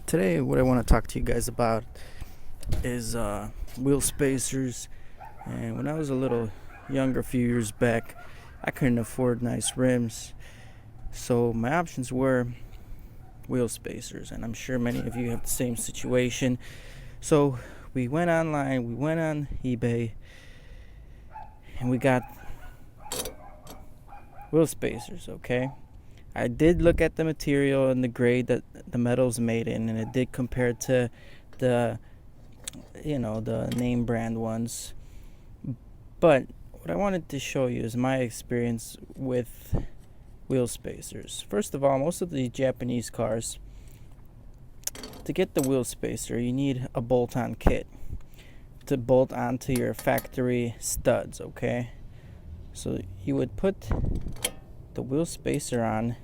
Today, what I want to talk to you guys about is wheel spacers. And when I was a little younger, a few years back, I couldn't afford nice rims, so my options were wheel spacers. And I'm sure many of you have the same situation. So we went online, we went on eBay, and we got wheel spacers. Okay, I did look at the material and the grade that the metal's made in, and it did compare to the the name brand ones. But what I wanted to show you is my experience with wheel spacers. First of all, most of the Japanese cars, to get the wheel spacer, you need a bolt-on kit to bolt onto your factory studs. Okay, so you would put the wheel spacer on,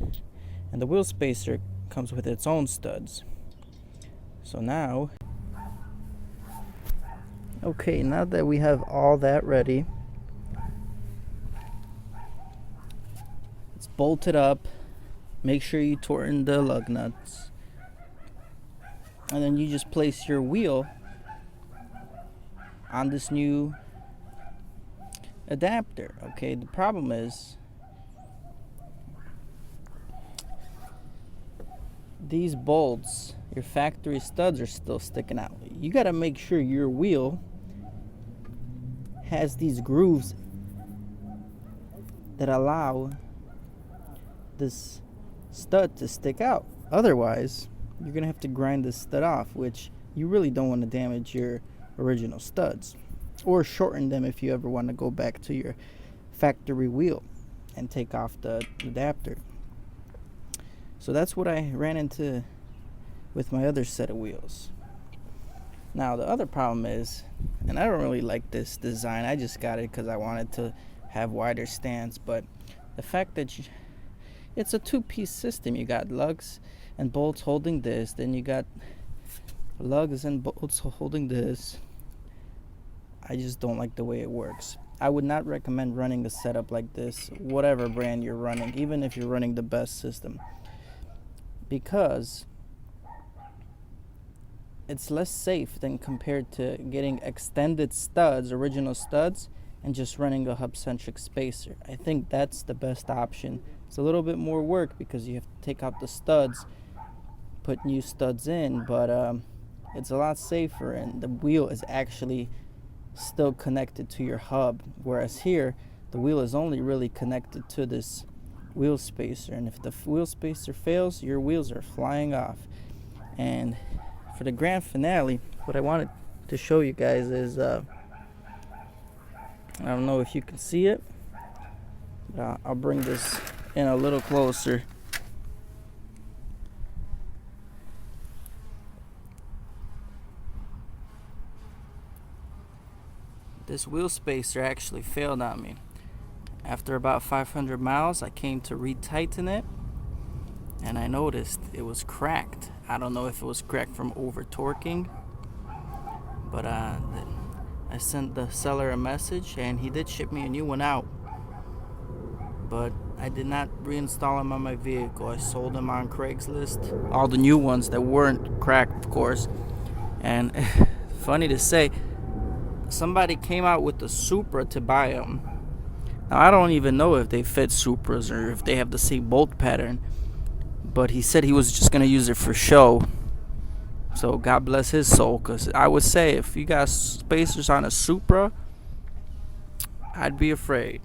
and the wheel spacer comes with its own studs. So now now that we have all that ready, it's bolted up. Make sure you torque the lug nuts, and then you just place your wheel on this new adapter. Okay, the problem is these bolts, your factory studs, are still sticking out. You got to make sure your wheel has these grooves that allow this stud to stick out. Otherwise, you're going to have to grind this stud off, which you really don't want to damage your original studs, or shorten them if you ever want to go back to your factory wheel and take off the adapter. So that's what I ran into with my other set of wheels. Now the other problem is, and I don't really like this design, I just got it because I wanted to have wider stands, but the fact that it's a two-piece system. You got lugs and bolts holding this, then you got lugs and bolts holding this. I just don't like the way it works. I would not recommend running a setup like this, whatever brand you're running, even if you're running the best system, because it's less safe than compared to getting extended studs, original studs, and just running a hub-centric spacer. I think that's the best option. It's a little bit more work because you have to take out the studs, put new studs in, but it's a lot safer, and the wheel is actually still connected to your hub, whereas here the wheel is only really connected to this wheel spacer, and if the wheel spacer fails, your wheels are flying off. And for the grand finale, what I wanted to show you guys is I don't know if you can see it, but I'll bring this in a little closer. This wheel spacer actually failed on me. After about 500 miles, I came to retighten it, and I noticed it was cracked. I don't know if it was cracked from over torquing, but I sent the seller a message, and he did ship me a new one out. But I did not reinstall them on my vehicle. I sold them on Craigslist, all the new ones that weren't cracked, of course. And funny to say, somebody came out with the Supra to buy them. Now, I don't even know if they fit Supras or if they have the same bolt pattern, but he said he was just going to use it for show. So God bless his soul, because I would say if you got spacers on a Supra, I'd be afraid.